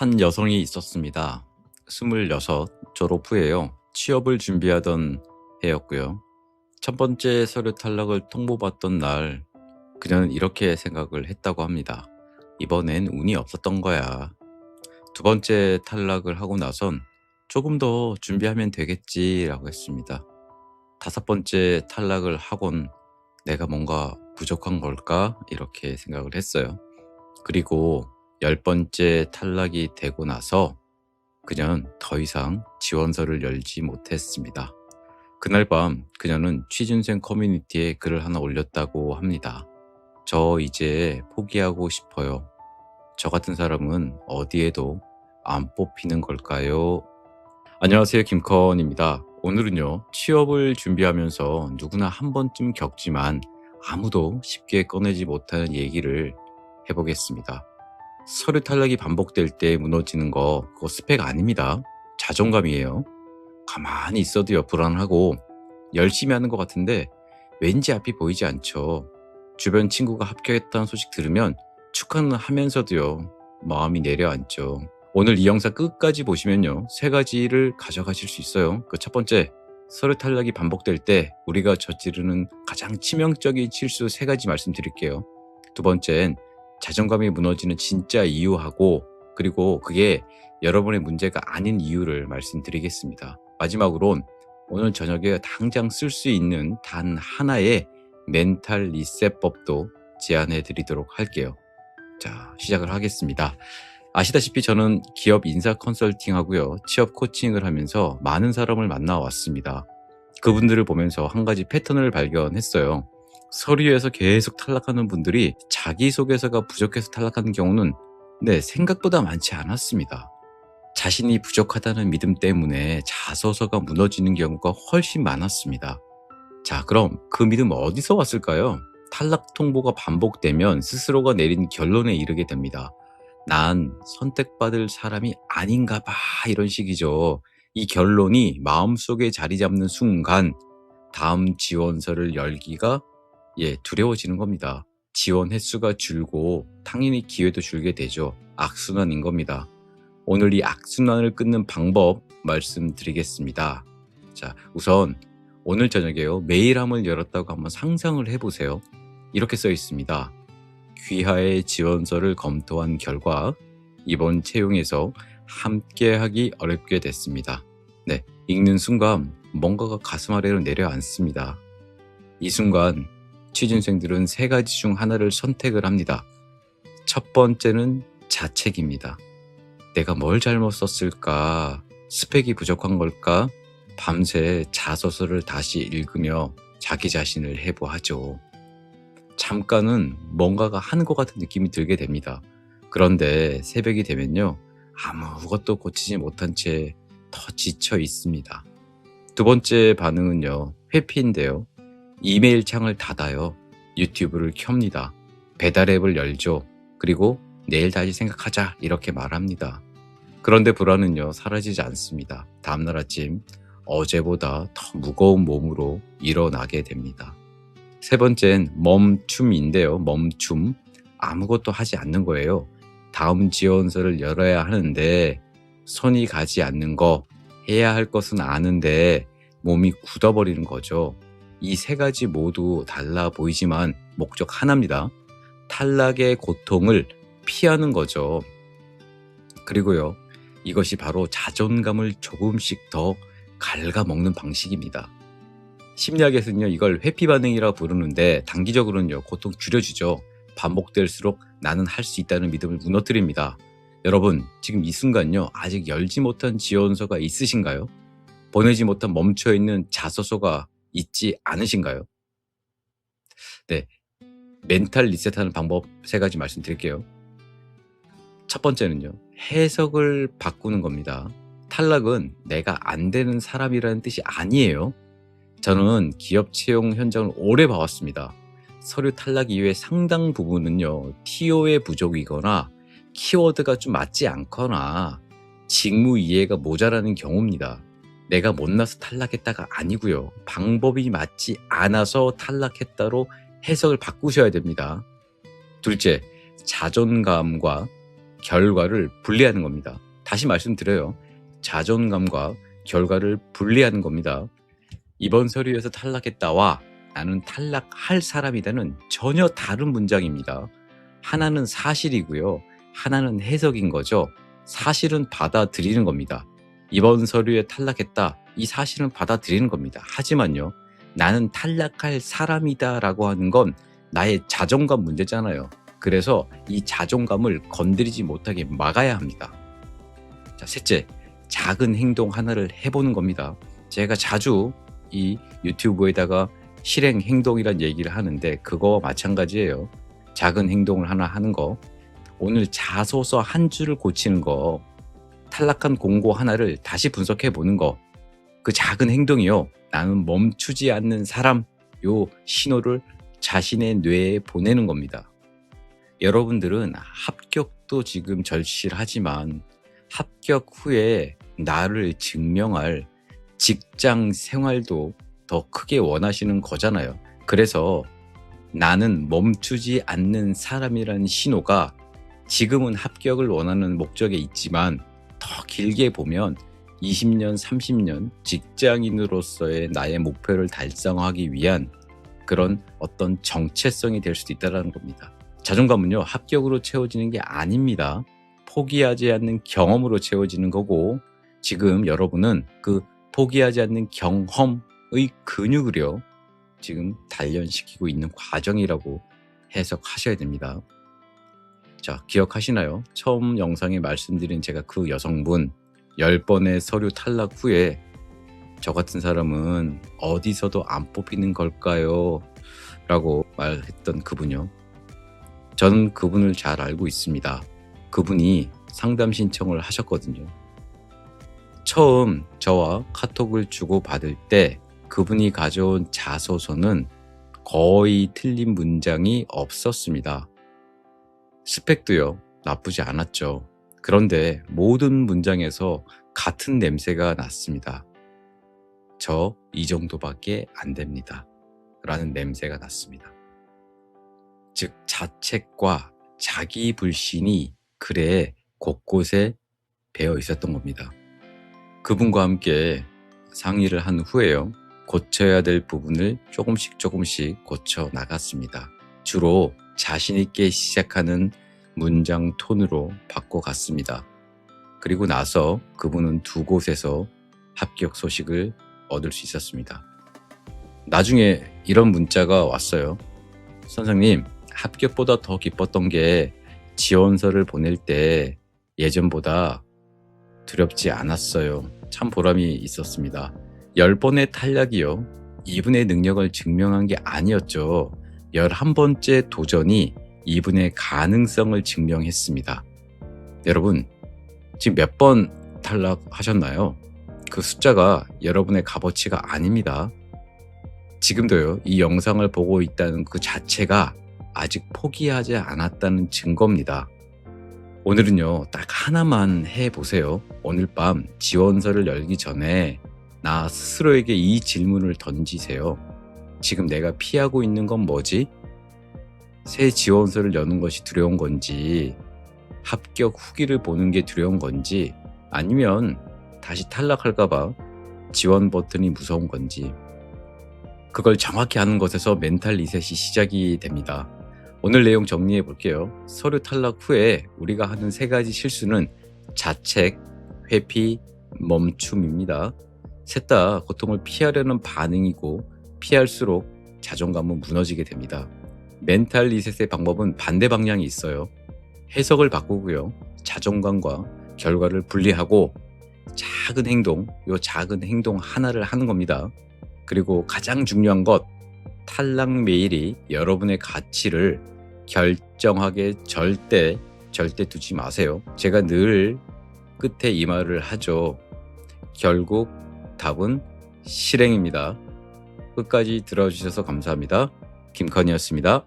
한 여성이 있었습니다. 26 졸업 후에요. 취업을 준비하던 해였고요. 첫 번째 서류 탈락을 통보받던 날 그녀는 이렇게 생각을 했다고 합니다. 이번엔 운이 없었던 거야. 두 번째 탈락을 하고 나선 조금 더 준비하면 되겠지라고 했습니다. 다섯 번째 탈락을 하곤 내가 뭔가 부족한 걸까? 이렇게 생각을 했어요. 그리고 10번째 탈락이 되고 나서 그녀는 더 이상 지원서를 열지 못했습니다. 그날 밤 그녀는 취준생 커뮤니티에 글을 하나 올렸다고 합니다. 저 이제 포기하고 싶어요. 저 같은 사람은 어디에도 안 뽑히는 걸까요? 안녕하세요, 김커원입니다. 오늘은요, 취업을 준비하면서 누구나 한 번쯤 겪지만 아무도 쉽게 꺼내지 못하는 얘기를 해보겠습니다. 서류 탈락이 반복될 때 무너지는 거 그거 스펙 아닙니다. 자존감이에요. 가만히 있어도요, 불안하고 열심히 하는 것 같은데 왠지 앞이 보이지 않죠. 주변 친구가 합격했다는 소식 들으면 축하는 하면서도요, 마음이 내려앉죠. 오늘 이 영상 끝까지 보시면요, 세 가지를 가져가실 수 있어요. 그 첫 번째, 서류 탈락이 반복될 때 우리가 저지르는 가장 치명적인 실수 세 가지 말씀드릴게요. 두 번째는 자존감이 무너지는 진짜 이유하고, 그리고 그게 여러분의 문제가 아닌 이유를 말씀드리겠습니다. 마지막으론 오늘 저녁에 당장 쓸 수 있는 단 하나의 멘탈 리셋법도 제안해 드리도록 할게요. 자, 시작을 하겠습니다. 아시다시피 저는 기업 인사 컨설팅 하고요, 취업 코칭을 하면서 많은 사람을 만나왔습니다. 그분들을 보면서 한 가지 패턴을 발견했어요. 서류에서 계속 탈락하는 분들이 자기소개서가 부족해서 탈락하는 경우는 생각보다 많지 않았습니다. 자신이 부족하다는 믿음 때문에 자소서가 무너지는 경우가 훨씬 많았습니다. 자, 그럼 그 믿음은 어디서 왔을까요? 탈락 통보가 반복되면 스스로가 내린 결론에 이르게 됩니다. 난 선택받을 사람이 아닌가 봐, 이런 식이죠. 이 결론이 마음속에 자리 잡는 순간 다음 지원서를 열기가 두려워지는 겁니다. 지원 횟수가 줄고 당연히 기회도 줄게 되죠. 악순환인 겁니다. 오늘 이 악순환을 끊는 방법 말씀드리겠습니다. 자, 우선 오늘 저녁에요, 메일함을 열었다고 한번 상상을 해보세요. 이렇게 써 있습니다. 귀하의 지원서를 검토한 결과 이번 채용에서 함께하기 어렵게 됐습니다. 읽는 순간 뭔가가 가슴 아래로 내려앉습니다. 이 순간 취준생들은 세 가지 중 하나를 선택을 합니다. 첫 번째는 자책입니다. 내가 뭘 잘못 썼을까? 스펙이 부족한 걸까? 밤새 자소서를 다시 읽으며 자기 자신을 해부하죠. 잠깐은 뭔가가 하는 것 같은 느낌이 들게 됩니다. 그런데 새벽이 되면요, 아무것도 고치지 못한 채 더 지쳐 있습니다. 두 번째 반응은요, 회피인데요. 이메일 창을 닫아요. 유튜브를 켭니다. 배달 앱을 열죠. 그리고 내일 다시 생각하자, 이렇게 말합니다. 그런데 불안은요, 사라지지 않습니다. 다음날 아침 어제보다 더 무거운 몸으로 일어나게 됩니다. 세 번째는 멈춤인데요. 멈춤. 아무것도 하지 않는 거예요. 다음 지원서를 열어야 하는데 손이 가지 않는 거, 해야 할 것은 아는데 몸이 굳어버리는 거죠. 이 세 가지 모두 달라 보이지만 목적 하나입니다. 탈락의 고통을 피하는 거죠. 그리고요, 이것이 바로 자존감을 조금씩 더 갉아먹는 방식입니다. 심리학에서는요, 이걸 회피 반응이라고 부르는데 단기적으로는요, 고통 줄여주죠. 반복될수록 나는 할 수 있다는 믿음을 무너뜨립니다. 여러분, 지금 이 순간요, 아직 열지 못한 지원서가 있으신가요? 보내지 못한 멈춰있는 자소서가 있지 않으신가요? 멘탈 리셋하는 방법 세 가지 말씀드릴게요. 첫 번째는요, 해석을 바꾸는 겁니다. 탈락은 내가 안 되는 사람이라는 뜻이 아니에요. 저는 기업 채용 현장을 오래 봐왔습니다. 서류 탈락 이후에 상당 부분은요, TO의 부족이거나 키워드가 좀 맞지 않거나 직무 이해가 모자라는 경우입니다. 내가 못나서 탈락했다가 아니고요, 방법이 맞지 않아서 탈락했다로 해석을 바꾸셔야 됩니다. 둘째, 자존감과 결과를 분리하는 겁니다. 다시 말씀드려요. 자존감과 결과를 분리하는 겁니다. 이번 서류에서 탈락했다와 나는 탈락할 사람이다는 전혀 다른 문장입니다. 하나는 사실이고요. 하나는 해석인 거죠. 사실은 받아들이는 겁니다. 이번 서류에 탈락했다. 이 사실은 받아들이는 겁니다. 하지만요. 나는 탈락할 사람이다 라고 하는 건 나의 자존감 문제잖아요. 그래서 이 자존감을 건드리지 못하게 막아야 합니다. 자, 셋째, 작은 행동 하나를 해보는 겁니다. 제가 자주 이 유튜브에다가 실행 행동이란 얘기를 하는데 그거와 마찬가지예요. 작은 행동을 하나 하는 거, 오늘 자소서 한 줄을 고치는 거, 탈락한 공고 하나를 다시 분석해 보는 거, 그 작은 행동이요. 나는 멈추지 않는 사람, 요 신호를 자신의 뇌에 보내는 겁니다. 여러분들은 합격도 지금 절실하지만 합격 후에 나를 증명할 직장 생활도 더 크게 원하시는 거잖아요. 그래서 나는 멈추지 않는 사람이라는 신호가 지금은 합격을 원하는 목적에 있지만 더 길게 보면 20년, 30년 직장인으로서의 나의 목표를 달성하기 위한 그런 어떤 정체성이 될 수도 있다는 겁니다. 자존감은요, 합격으로 채워지는 게 아닙니다. 포기하지 않는 경험으로 채워지는 거고, 지금 여러분은 그 포기하지 않는 경험의 근육을요, 지금 단련시키고 있는 과정이라고 해석하셔야 됩니다. 자, 기억하시나요? 처음 영상에 말씀드린 제가 그 여성분 10번의 서류 탈락 후에 저 같은 사람은 어디서도 안 뽑히는 걸까요? 라고 말했던 그분요. 저는 그분을 잘 알고 있습니다. 그분이 상담 신청을 하셨거든요. 처음 저와 카톡을 주고받을 때 그분이 가져온 자소서는 거의 틀린 문장이 없었습니다. 스펙도요, 나쁘지 않았죠. 그런데 모든 문장에서 같은 냄새가 났습니다. 저 이 정도밖에 안 됩니다. 라는 냄새가 났습니다. 즉, 자책과 자기 불신이 글에 곳곳에 배어 있었던 겁니다. 그분과 함께 상의를 한 후에요. 고쳐야 될 부분을 조금씩 고쳐 나갔습니다. 주로 자신 있게 시작하는 문장 톤으로 바꿔갔습니다. 그리고 나서 그분은 2곳에서 합격 소식을 얻을 수 있었습니다. 나중에 이런 문자가 왔어요. 선생님, 합격보다 더 기뻤던 게 지원서를 보낼 때 예전보다 두렵지 않았어요. 참 보람이 있었습니다. 10번의 탈락이요, 이분의 능력을 증명한 게 아니었죠. 11번째 도전이 이분의 가능성을 증명했습니다. 여러분, 지금 몇 번 탈락하셨나요? 그 숫자가 여러분의 값어치가 아닙니다. 지금도요, 이 영상을 보고 있다는 그 자체가 아직 포기하지 않았다는 증거입니다. 오늘은요, 딱 하나만 해보세요. 오늘 밤 지원서를 열기 전에 나 스스로에게 이 질문을 던지세요. 지금 내가 피하고 있는 건 뭐지? 새 지원서를 여는 것이 두려운 건지, 합격 후기를 보는 게 두려운 건지, 아니면 다시 탈락할까봐 지원 버튼이 무서운 건지, 그걸 정확히 아는 것에서 멘탈 리셋이 시작이 됩니다. 오늘 내용 정리해 볼게요. 서류 탈락 후에 우리가 하는 3가지 실수는 자책, 회피, 멈춤입니다. 셋 다 고통을 피하려는 반응이고 피할수록 자존감은 무너지게 됩니다. 멘탈 리셋의 방법은 반대 방향이 있어요. 해석을 바꾸고요. 자존감과 결과를 분리하고 작은 행동 하나를 하는 겁니다. 그리고 가장 중요한 것, 탈락 메일이 여러분의 가치를 결정하게 절대 두지 마세요. 제가 늘 끝에 이 말을 하죠. 결국 답은 실행입니다. 끝까지 들어주셔서 감사합니다. 김건희였습니다.